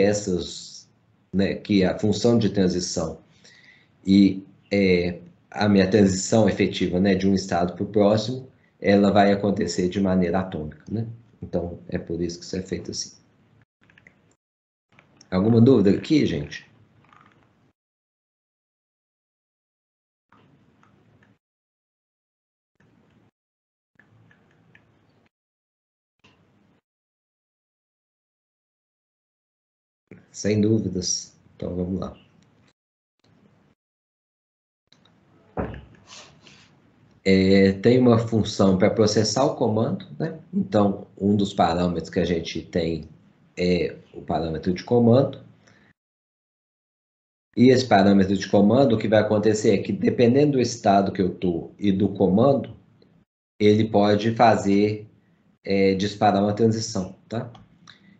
[SPEAKER 1] que a função de transição e a minha transição efetiva, né, de um estado para o próximo, ela vai acontecer de maneira atômica, né? Então, é por isso que isso é feito assim. Alguma dúvida aqui, gente? Sem dúvidas. Então, vamos lá. Tem uma função para processar o comando, né? Então, um dos parâmetros que a gente tem é o parâmetro de comando. E esse parâmetro de comando, o que vai acontecer é que, dependendo do estado que eu estou e do comando, ele pode disparar uma transição, tá?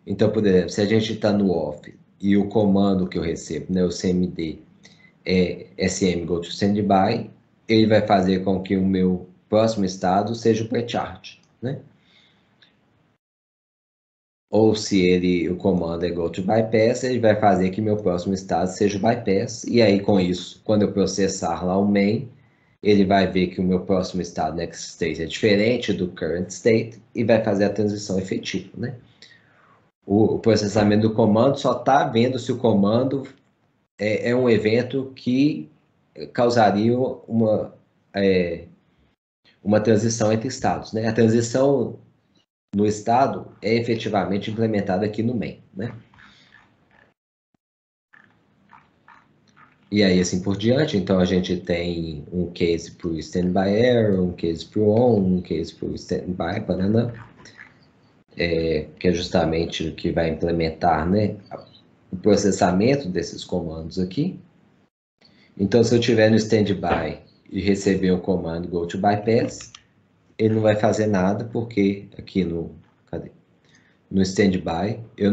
[SPEAKER 1] Então, por exemplo, se a gente está no off e o comando que eu recebo, né, o cmd, é sm go to standby, ele vai fazer com que o meu próximo estado seja o pre-charge, né? Ou se o comando é go to bypass, ele vai fazer que meu próximo estado seja o bypass, e aí com isso, quando eu processar lá o main, ele vai ver que o meu próximo estado next state é diferente do current state e vai fazer a transição efetiva, né? o processamento do comando só está vendo se o comando é um evento que causaria uma transição entre estados, né? A transição no estado é efetivamente implementada aqui no main, né? E aí, assim por diante, então a gente tem um case para o standby error, um case para o on, um case para o standby banana, que é justamente o que vai implementar, né, o processamento desses comandos aqui. Então, se eu tiver no standby e receber um comando go to bypass, ele não vai fazer nada, porque aqui no standby eu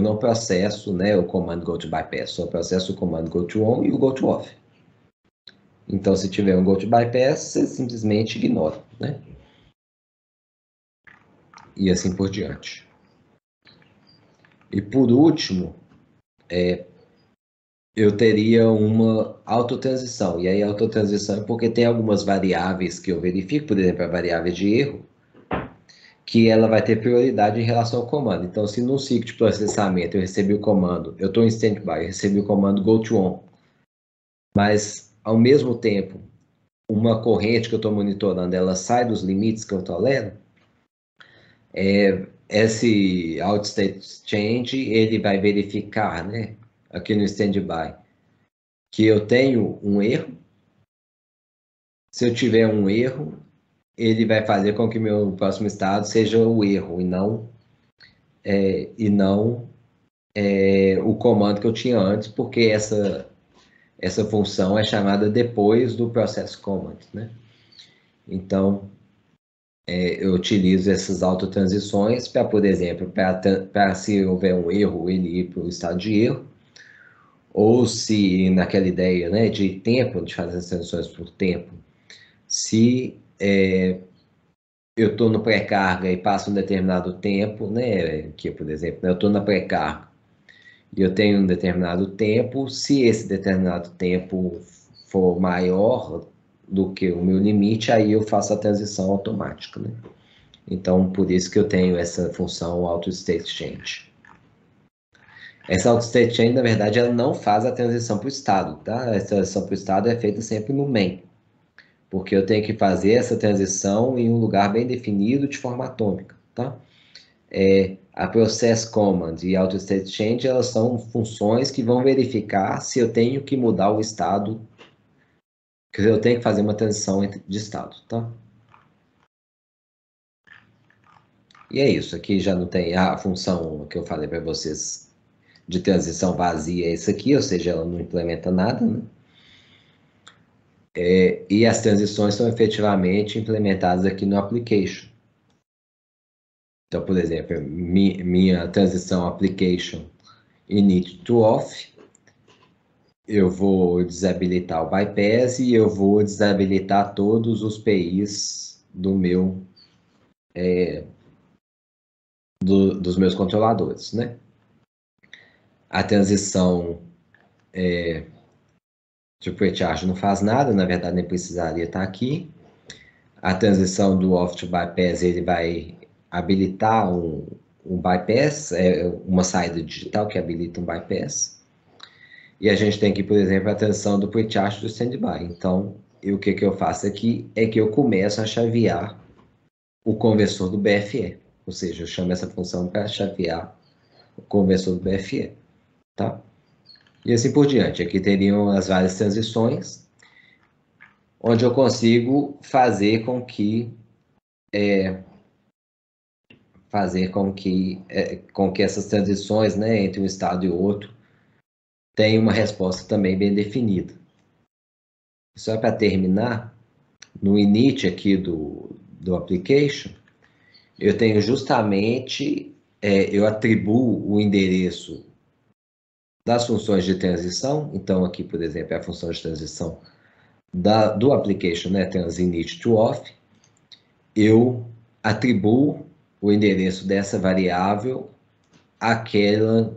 [SPEAKER 1] não processo, né, o comando go to bypass, só processo o comando go to on e o go to off. Então, se tiver um go to bypass, você simplesmente ignora, né? E assim por diante. E por último, eu teria uma autotransição. E aí, autotransição é porque tem algumas variáveis que eu verifico, por exemplo, a variável de erro, que ela vai ter prioridade em relação ao comando. Então, se no ciclo de processamento eu recebi o comando, eu estou em standby, eu recebi o comando go to on, mas ao mesmo tempo, uma corrente que eu estou monitorando, ela sai dos limites que eu tolero, esse outstate change, ele vai verificar, né, aqui no standby, que eu tenho um erro. Se eu tiver um erro, ele vai fazer com que meu próximo estado seja o erro e não o comando que eu tinha antes, porque essa função é chamada depois do process command, né? Então, eu utilizo essas autotransições para, por exemplo, para se houver um erro, ele ir para o estado de erro, ou se naquela ideia, né, de tempo, de fazer as transições por tempo, se eu estou no pré-carga e passo um determinado tempo, né, que, por exemplo, eu estou na pré-carga e eu tenho um determinado tempo, se esse determinado tempo for maior do que o meu limite, aí eu faço a transição automática, né? Então, por isso que eu tenho essa função auto-state change. Essa auto-state change, na verdade, ela não faz a transição para o estado, tá? Essa transição para o estado é feita sempre no main, porque eu tenho que fazer essa transição em um lugar bem definido de forma atômica, tá? A process command e auto state change, elas são funções que vão verificar se eu tenho que mudar o estado, que eu tenho que fazer uma transição de estado, tá? E é isso, aqui já não tem a função que eu falei para vocês de transição vazia, é isso aqui, ou seja, ela não implementa nada, né? E as transições são efetivamente implementadas aqui no application. Então, por exemplo, minha transição application init to off, eu vou desabilitar o bypass e eu vou desabilitar todos os PIs dos meus controladores, né? A transição de pre-charge não faz nada, na verdade nem precisaria estar aqui. A transição do off to bypass, ele vai habilitar um bypass, uma saída digital que habilita um bypass. E a gente tem aqui, por exemplo, a transição do pre-charge do standby. Então, o que eu faço aqui é que eu começo a chavear o conversor do BFE. Ou seja, eu chamo essa função para chavear o conversor do BFE. Tá? E assim por diante. Aqui teriam as várias transições, onde eu consigo fazer com que essas transições, né, entre um estado e outro tenham uma resposta também bem definida. Só para terminar, no init aqui do application, eu tenho justamente, eu atribuo o endereço das funções de transição. Então, aqui, por exemplo, é a função de transição do application, né, transinit to off. Eu atribuo o endereço dessa variável aquele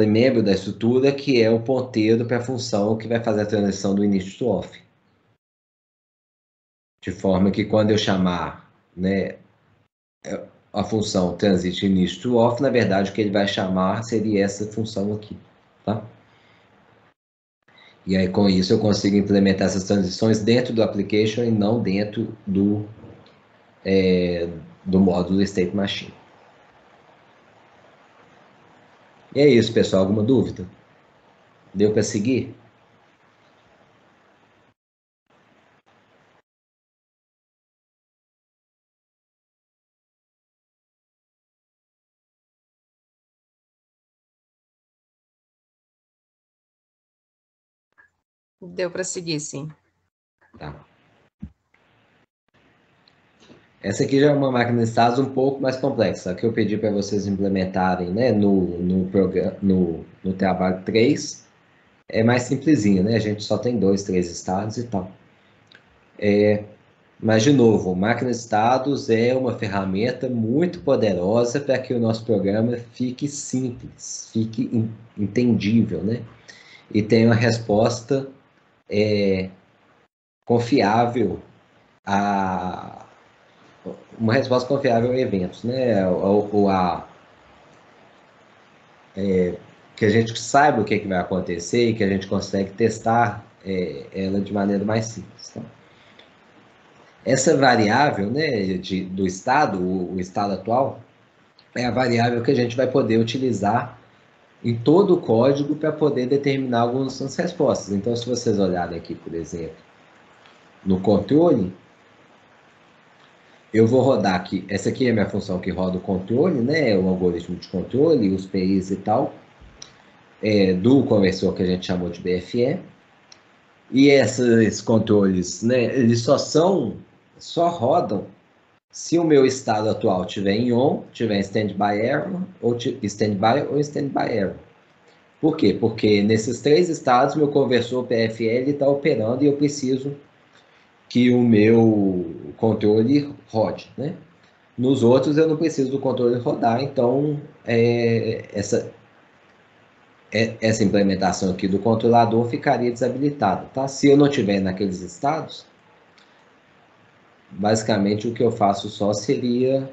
[SPEAKER 1] membro da estrutura que é o ponteiro para a função que vai fazer a transição do init to off. De forma que quando eu chamar né, a função transit init to off, na verdade, o que ele vai chamar seria essa função aqui, tá? E aí, com isso, eu consigo implementar essas transições dentro do application e não dentro do módulo State Machine. E é isso, pessoal. Alguma dúvida? Deu para seguir?
[SPEAKER 2] Deu para seguir, sim.
[SPEAKER 1] Tá. Essa aqui já é uma máquina de estados um pouco mais complexa, a que eu pedi para vocês implementarem, né, no trabalho 3. É mais simplesinho, né? A gente só tem 2, 3 estados e tal. Mas, de novo, máquina de estados é uma ferramenta muito poderosa para que o nosso programa fique simples, fique entendível, né? E tenha uma resposta confiável a eventos, né? Que a gente saiba o que vai acontecer e que a gente consegue testar ela de maneira mais simples. Tá? Essa variável, né, do estado, o estado atual, é a variável que a gente vai poder utilizar em todo o código para poder determinar algumas respostas. Então, se vocês olharem aqui, por exemplo, no controle, eu vou rodar aqui, essa aqui é a minha função que roda o controle, né, o algoritmo de controle, os PIs e tal, do conversor que a gente chamou de BFE. E esses controles, né, eles só rodam se o meu estado atual estiver em on, estiver em standby error, ou standby error. Por quê? Porque nesses 3 estados, meu conversor PFL está operando e eu preciso que o meu controle rode, né? Nos outros, eu não preciso do controle rodar, então essa implementação aqui do controlador ficaria desabilitada, tá? Se eu não tiver naqueles estados, basicamente o que eu faço só seria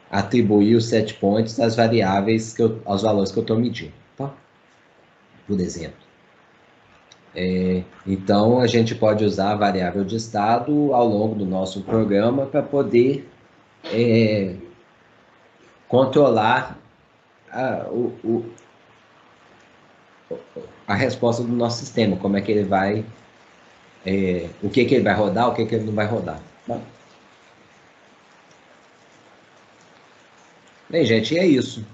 [SPEAKER 1] atribuir os set points às variáveis, aos valores que eu estou medindo, tá? Por exemplo. Então, a gente pode usar a variável de estado ao longo do nosso programa para poder controlar a resposta do nosso sistema, como é que ele vai, o que ele vai rodar, o que ele não vai rodar. Tá? Bem, gente, é isso.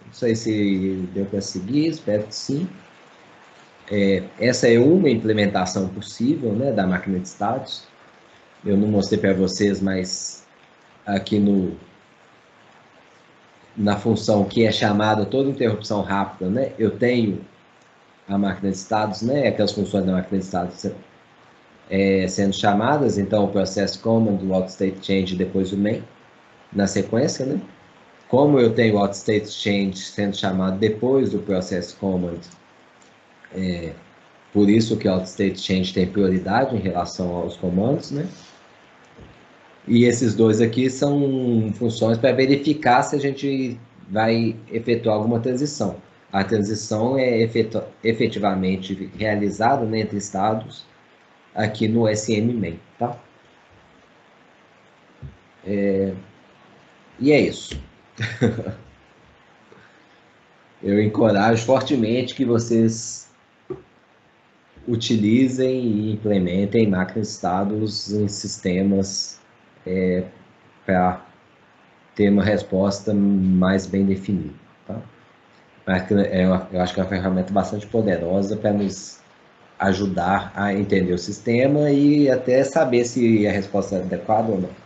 [SPEAKER 1] Não sei se deu para seguir, espero que sim. Essa é uma implementação possível, né, da máquina de estados. Eu não mostrei para vocês, mas aqui na função que é chamada toda interrupção rápida, né, eu tenho a máquina de estados, né, aquelas funções da máquina de estados sendo chamadas, então o process command, o out state change e depois o main, na sequência, né. Como eu tenho o out state change sendo chamado depois do process command, por isso que o out state change tem prioridade em relação aos comandos, né. E esses dois aqui são funções para verificar se a gente vai efetuar alguma transição. A transição é efetivamente realizada, né, entre estados aqui no SM-main, tá? E é isso. Eu encorajo fortemente que vocês utilizem e implementem máquinas de estados em sistemas para ter uma resposta mais bem definida. Tá? Eu acho que é uma ferramenta bastante poderosa para nos ajudar a entender o sistema e até saber se a resposta é adequada ou não.